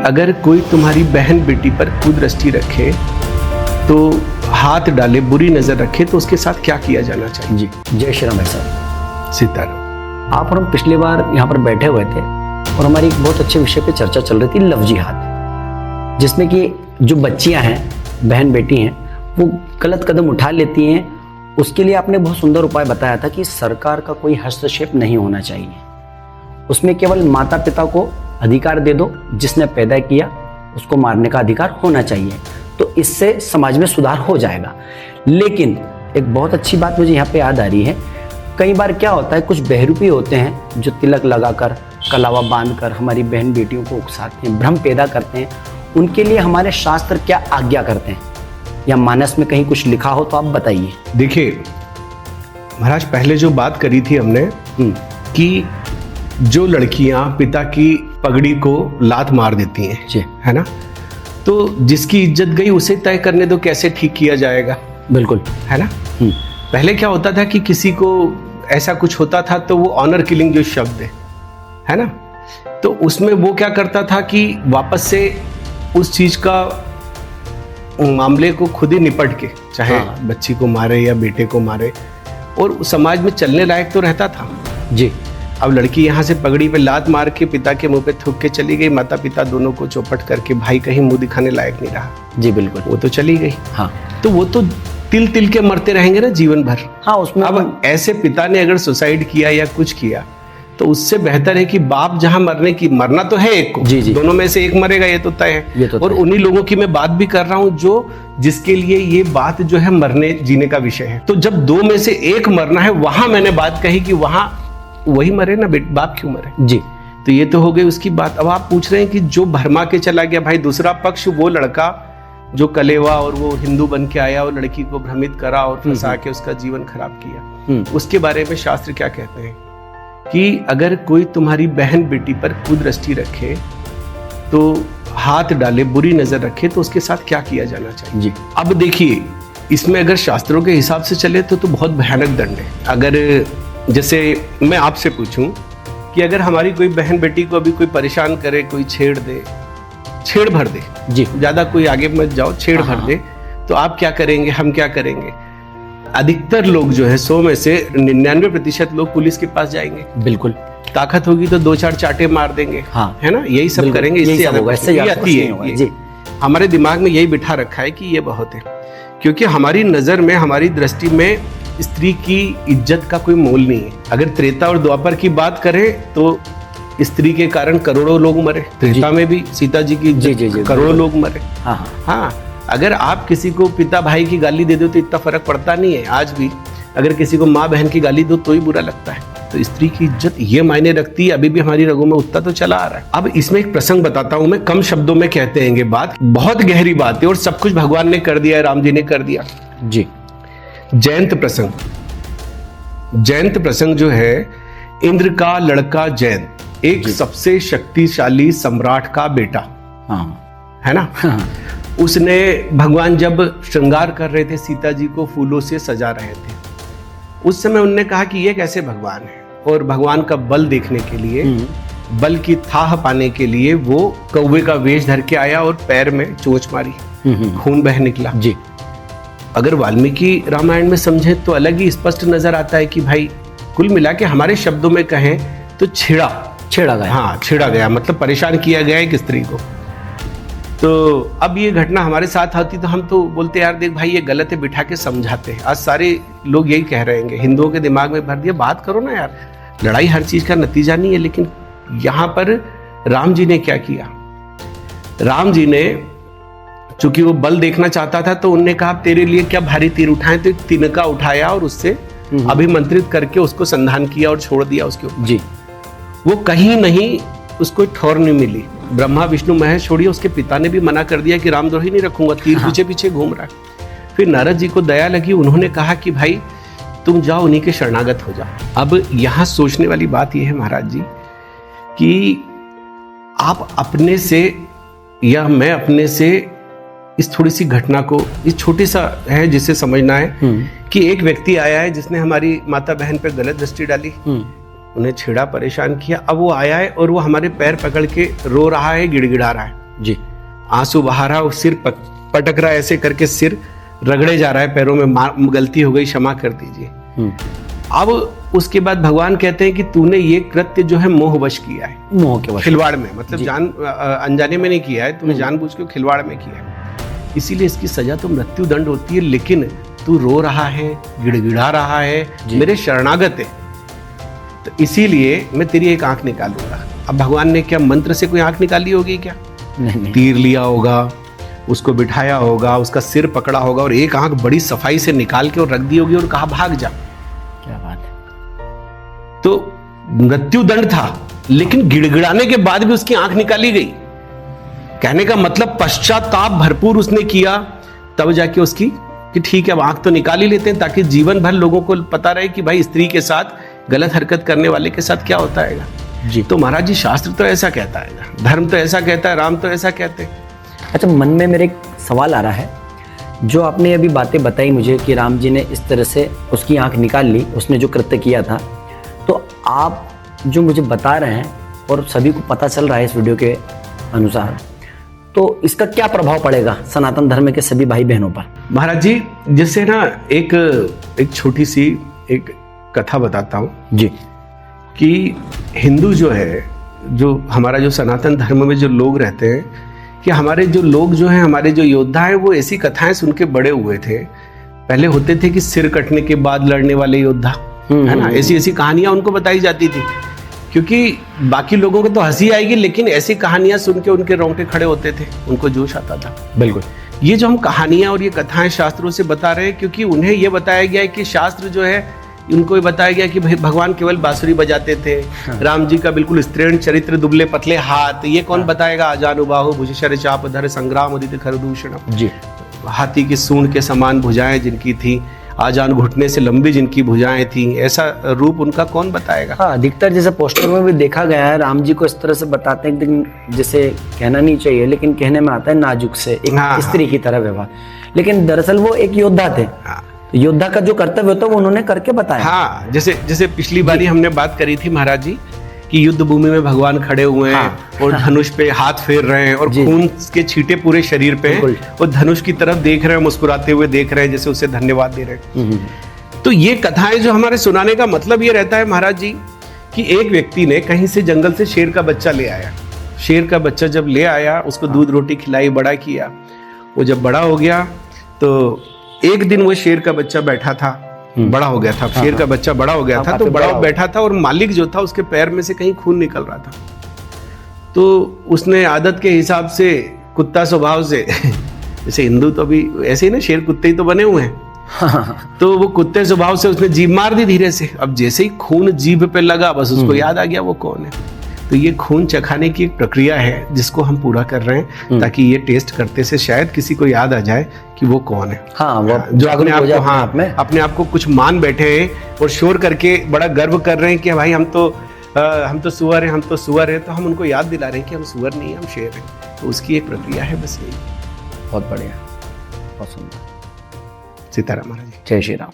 अगर कोई तुम्हारी बहन बेटी पर कुदृष्टि रखे तो हाथ डाले, बुरी नजर रखे तो उसके साथ क्या किया जाना चाहिए? जी, जय श्री राम सर। सीताराम। आप और हम पिछली बार यहाँ पर बैठे हुए थे और हमारी एक बहुत अच्छे विषय पे चर्चा चल रही थी, लव जिहाद, जिसमें कि जो बच्चियां हैं, बहन बेटी हैं, वो गलत कदम उठा लेती हैं। उसके लिए आपने बहुत सुंदर उपाय बताया था कि सरकार का कोई हस्तक्षेप नहीं होना चाहिए, उसमें केवल माता पिता को अधिकार दे दो, जिसने पैदा किया उसको मारने का अधिकार होना चाहिए, तो इससे समाज में सुधार हो जाएगा। लेकिन एक बहुत अच्छी बात मुझे यहाँ पे याद आ रही है, कई बार क्या होता है, कुछ बहरूपी होते हैं जो तिलक लगाकर, कलावा बांधकर हमारी बहन बेटियों को उकसाते हैं, भ्रम पैदा करते हैं। उनके लिए हमारे शास्त्र क्या आज्ञा करते हैं, या मानस में कहीं कुछ लिखा हो तो आप बताइए। देखिए महाराज, पहले जो बात करी थी हमने कि जो लड़कियां पिता की पगड़ी को लात मार देती हैं, है ना, तो जिसकी इज्जत गई उसे तय करने दो कैसे ठीक किया जाएगा। बिल्कुल, है ना। पहले क्या होता था कि किसी को ऐसा कुछ होता था तो वो ऑनर किलिंग जो शब्द है ना, तो उसमें वो क्या करता था कि वापस से उस चीज का मामले को खुद ही निपट के, चाहे बच्ची को मारे या बेटे को मारे, और समाज में चलने लायक तो रहता था जी। अब लड़की यहाँ से पगड़ी पे लात मार के पिता के मुंह पे थूक के चली गई, माता पिता दोनों को चौपट करके, भाई कहीं मुंह दिखाने लायक नहीं रहा। जी बिल्कुल, वो तो चली गई। हाँ, तो वो तो तिल तिल के मरते रहेंगे ना जीवन भर। हाँ, उसमें अब ऐसे पिता ने अगर सुसाइड किया या कुछ किया तो उससे बेहतर है कि बाप जहां मरना तो है एक को, जी। दोनों में से एक मरेगा, ये तो तय है। तो और उन्हीं लोगों की मैं बात भी कर रहा हूं जो जिसके लिए ये बात जो है मरने जीने का विषय है। तो जब दो में से एक मरना है, वहां मैंने बात कही कि वहां वही मरे ना, बाप क्यों मरे जी। तो ये तो हो गई उसकी बात। अब आप पूछ रहे हैं कि जो भरमा के चला गया, भाई दूसरा पक्ष वो लड़का जो कलेवा और वो हिंदू बन के आया और लड़की को भ्रमित करा और फंसा के उसका जीवन खराब किया, उसके बारे में शास्त्र क्या कहते हैं कि अगर कोई तुम्हारी बहन बेटी पर कुदृष्टि रखे तो हाथ डाले, बुरी नजर रखे तो उसके साथ क्या किया जाना चाहिए जी। अब देखिए, इसमें अगर शास्त्रों के हिसाब से चले तो बहुत भयानक दंड है। अगर जैसे मैं आपसे पूछूं कि अगर हमारी कोई बहन बेटी को अभी कोई परेशान करे, कोई छेड़ भर दे जी, ज्यादा कोई आगे मत जाओ, छेड़ भर दे, तो आप क्या करेंगे, हम क्या करेंगे? अधिकतर लोग जो है 100 में से 99% लोग पुलिस के पास जाएंगे। बिल्कुल, ताकत होगी तो 2-4 चाटे मार देंगे, हाँ, है ना, यही सब करेंगे। इससे जी, हमारे दिमाग में यही बिठा रखा है कि ये बहुत है, क्योंकि हमारी नजर में, हमारी दृष्टि में स्त्री की इज्जत का कोई मोल नहीं है। अगर त्रेता और द्वापर की बात करें तो स्त्री के कारण करोड़ों लोग मरे, त्रेता में भी सीता जी की इज्जत करोड़ों लोग मरे। हाँ, अगर आप किसी को पिता भाई की गाली दे दो तो इतना फर्क पड़ता नहीं है। आज भी अगर किसी को माँ बहन की गाली दो तो ही बुरा लगता है। तो स्त्री की इज्जत ये मायने रखती है, अभी भी हमारी रगों में उतना तो चला आ रहा है। अब इसमें एक प्रसंग बताता हूं मैं, कम शब्दों में कहते हैं, ये बात बहुत गहरी बात है और सब कुछ भगवान ने कर दिया है, राम जी ने कर दिया जी। जयंत प्रसंग जो है, इंद्र का लड़का जयंत, एक सबसे शक्तिशाली सम्राट का बेटा, है ना। उसने, भगवान जब श्रृंगार कर रहे थे सीता जी को, फूलों से सजा रहे थे, उस समय उनने कहा कि ये कैसे भगवान है, और भगवान का बल देखने के लिए, बल की थाह पाने के लिए वो कौवे का वेश धर के आया और पैर में चोंच मारी, खून बह निकला जी। अगर वाल्मीकि रामायण में समझे तो अलग ही स्पष्ट नजर आता है कि भाई कुल मिला के हमारे शब्दों में कहें तो छेड़ा गया। हाँ, छेड़ा गया मतलब परेशान किया गया एक स्त्री को। तो अब ये घटना हमारे साथ होती तो हम तो बोलते यार देख भाई ये गलत है, बिठा के समझाते हैं। आज सारे लोग यही कह रहे हैं, हिंदुओं के दिमाग में भर दिया, बात करो ना यार, लड़ाई हर चीज का नतीजा नहीं है। लेकिन यहाँ पर राम जी ने क्या किया, राम जी ने चूंकि वो बल देखना चाहता था तो उनने कहा तेरे लिए क्या भारी तीर उठाएं, तो एक तिनका उठाया और उससे अभिमंत्रित करके उसको संधान किया और छोड़ दिया उसके ऊपर जी। वो कहीं नहीं, उसको ठौर नहीं मिली। ब्रह्मा विष्णु महेश छोड़िए, उसके पिता ने भी मना कर दिया कि रामद्रोही नहीं रखूंगा, तीर पीछे पीछे घूम रहा है। फिर नारद जी को दया लगी, उन्होंने कहा कि भाई तुम जाओ, उन्हीं के शरणागत हो जाओ। अब यहाँ सोचने वाली बात यह है महाराज जी कि आप अपने से या मैं अपने से इस थोड़ी सी घटना को, इस छोटी सा है जिसे समझना है कि एक व्यक्ति आया है जिसने हमारी माता बहन पर गलत दृष्टि डाली, उन्हें छेड़ा, परेशान किया। अब वो आया है और वो हमारे पैर पकड़ के रो रहा है, गिड़गिड़ा रहा है जी। आंसू बहा रहा, और सिर पटक रहा, ऐसे करके सिर रगड़े जा रहा है पैरों में, गलती हो गई, क्षमा कर दीजिए। अब उसके बाद भगवान कहते हैं कि तूने ये कृत्य जो है मोहवश किया है, मोह के वश, खिलवाड़ में, मतलब अनजाने में नहीं किया है, तूने जानबूझ के खिलवाड़ में किया है, इसीलिए इसकी सजा तो मृत्यु दंड होती है। लेकिन तू रो रहा है, गिड़गिड़ा रहा है, मेरे शरणागत है, तो इसीलिए मैं तेरी एक आंख निकालूंगा। अब भगवान ने क्या मंत्र से कोई आंख निकाली होगी क्या? नहीं। तीर लिया होगा, उसको बिठाया होगा, उसका सिर पकड़ा होगा और एक आंख बड़ी सफाई से निकाल के और रख दी होगी और कहा भाग जा। क्या बात है। तो मृत्यु दंड था, लेकिन गिड़गिड़ाने के बाद भी उसकी आंख निकाली गई। कहने का मतलब पश्चाताप भरपूर उसने किया, तब जाके उसकी कि ठीक है अब आंख तो निकाल ही लेते हैं, ताकि जीवन भर लोगों को पता रहे कि भाई स्त्री के साथ, गलत हरकत करने वाले के साथ क्या होता है जी। तो महाराज जी शास्त्र तो ऐसा कहता है, धर्म तो ऐसा कहता है, राम तो ऐसा कहते हैं। अच्छा, मन में मेरे एक सवाल आ रहा है, जो आपने अभी बातें बताई मुझे कि राम जी ने इस तरह से उसकी आंख निकाल ली, उसने जो कृत्य किया था, तो आप जो मुझे बता रहे हैं और सभी को पता चल रहा है इस वीडियो के अनुसार, तो इसका क्या प्रभाव पड़ेगा सनातन धर्म के सभी भाई बहनों पर? महाराज जी, जैसे ना एक छोटी सी एक कथा बताता हूँ जी, कि हिंदू जो है, जो हमारा जो सनातन धर्म में जो लोग रहते हैं, कि हमारे जो लोग जो हैं, हमारे जो योद्धा हैं, वो ऐसी कथाएं सुन के बड़े हुए थे। पहले होते थे कि सिर कटने के बाद लड़ने वाले योद्धा, है ना, ऐसी ऐसी कहानियां उनको बताई जाती थी, क्योंकि बाकी लोगों को तो हंसी आएगी, लेकिन ऐसी कहानियां सुन के उनके रोंगटे खड़े होते थे, उनको जोश आता था। बिल्कुल। ये जो हम कहानियां और ये कथाएं शास्त्रों से बता रहे हैं, क्योंकि उन्हें ये बताया गया है कि शास्त्र जो है, उनको ये बताया गया कि भाई भगवान केवल बांसुरी बजाते थे। हाँ। राम जी का बिल्कुल स्त्रीण चरित्र, दुबले पतले हाथ, ये कौन बताएगा? आजानुबाहु भुजशर चाप धर संग्राम उदित खरदूषण जी। हाथी की सूंड के समान भुजाएं जिनकी थी, आजान घुटने से लंबी जिनकी भुजाएं थी, ऐसा रूप उनका कौन बताएगा? हाँ, अधिकतर जैसे पोस्टर में भी देखा गया है, राम जी को इस तरह से बताते हैं, जैसे कहना नहीं चाहिए लेकिन कहने में आता है नाजुक से, एक स्त्री की तरह व्यवहार, लेकिन दरअसल वो एक योद्धा थे। योद्धा का जो कर्तव्य होता है वो उन्होंने करके बताया। हाँ, जैसे पिछली बारी हमने बात करी थी महाराज जी कि युद्ध भूमि में भगवान खड़े हुए हैं और धनुष पे हाथ फेर रहे हैं और खून के छींटे पूरे शरीर पे हैं और धनुष की तरफ देख रहे हैं, मुस्कुराते हुए देख रहे हैं, जैसे उसे धन्यवाद दे रहे हैं। तो ये कथाएं जो हमारे सुनाने का मतलब ये रहता है महाराज जी कि एक व्यक्ति ने कहीं से जंगल से शेर का बच्चा ले आया। शेर का बच्चा जब ले आया, उसको दूध रोटी खिलाई, बड़ा किया। वो जब बड़ा हो गया तो एक दिन वो शेर का बच्चा बैठा था, बड़ा हो गया था, शेर का बच्चा बड़ा हो गया था, तो बड़ा बैठा था और मालिक जो था उसके पैर में से कहीं खून निकल रहा था। तो उसने आदत के हिसाब से, कुत्ता स्वभाव से जैसे हिंदू तो अभी ऐसे ही ना, शेर कुत्ते ही तो बने हुए हैं, तो वो कुत्ते स्वभाव से उसने जीभ मार दी धीरे से। अब जैसे ही खून जीभ पे लगा, बस उसको याद आ गया वो कौन है। तो ये खून चखाने की एक प्रक्रिया है जिसको हम पूरा कर रहे हैं, ताकि ये टेस्ट करते से शायद किसी को याद आ जाए कि वो कौन है। हाँ, वो जो अपने आप को कुछ मान बैठे हैं और शोर करके बड़ा गर्व कर रहे हैं कि भाई हम तो सुअर हैं, हम तो सुअर हैं, तो हम उनको याद दिला रहे हैं कि हम सुअर नहीं है, हम शेर हैं। तो उसकी एक प्रक्रिया है, बस यही। बहुत बढ़िया, बहुत सुंदर। सीताराम महाराज। जय श्री राम।